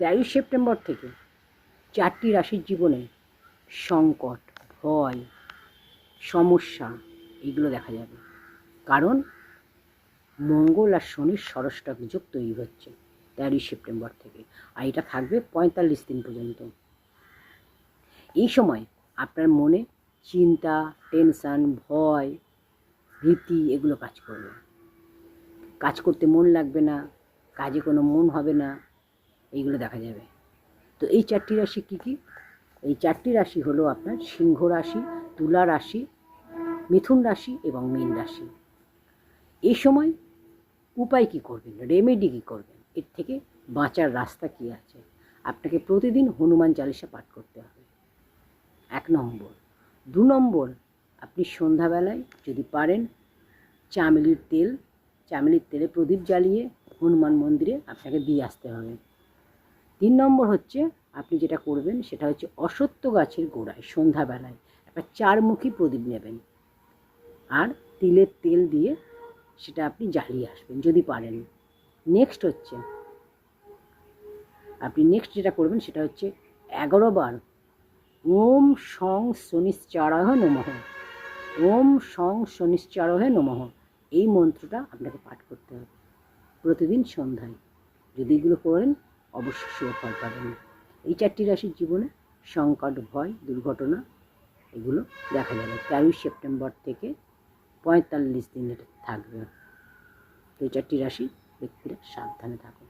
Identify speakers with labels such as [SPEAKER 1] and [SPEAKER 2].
[SPEAKER 1] 13 September থেকে 4টি রাশির জীবনে সংকট, ভয়, সমস্যা এগুলো দেখা যাবে। কারণ মঙ্গল আর শনির ষষ্ঠক যোগ তৈরি হচ্ছে 13 সেপ্টেম্বর থেকে, আর এটা থাকবে 45 দিন পর্যন্ত। এই সময় আপনার মনে চিন্তা, টেনশান, ভয়, ভীতি এগুলো কাজ করবে। কাজ করতে মন লাগবে না, কাজে কোনো মন হবে না, এইগুলো দেখা যাবে। তো এই 4টি রাশি কী কী? এই 4টি রাশি হলো আপনার সিংহ রাশি, তুলা রাশি, মিথুন রাশি এবং মীন রাশি। এই সময় উপায় কী করবেন, রেমেডি কী করবেন, এর থেকে বাঁচার রাস্তা কী আছে? আপনাকে প্রতিদিন হনুমান চালিসা পাঠ করতে হবে, 1 নম্বর। 2 নম্বর, আপনি সন্ধ্যাবেলায় যদি পারেন চামেলির তেলে প্রদীপ জ্বালিয়ে হনুমান মন্দিরে আপনাকে দিয়ে আসতে হবে। 3 নম্বর হচ্ছে আপনি যেটা করবেন সেটা হচ্ছে অশ্বত্থ গাছের গোড়ায় সন্ধ্যাবেলায় একটা 4মুখী প্রদীপ নেবেন আর তিলের তেল দিয়ে সেটা আপনি জ্বালিয়ে আসবেন যদি পারেন। নেক্সট যেটা করবেন সেটা হচ্ছে 11 বার ওম সং শনিশ্চারায় নমঃ, ওম সং শনিশ্চারায় নমঃ এই মন্ত্রটা আপনাকে পাঠ করতে হবে প্রতিদিন সন্ধ্যায়। যদি এগুলো করেন অবশ্যই শুভ ফল পাবেন। এই 4টি রাশির জীবনে সংকট, ভয়, দুর্ঘটনা এগুলো দেখা যাবে 13 সেপ্টেম্বর থেকে 45 দিন এটা থাকবে। তো এই 4টি রাশি ব্যক্তিরা সাবধানে থাকুন।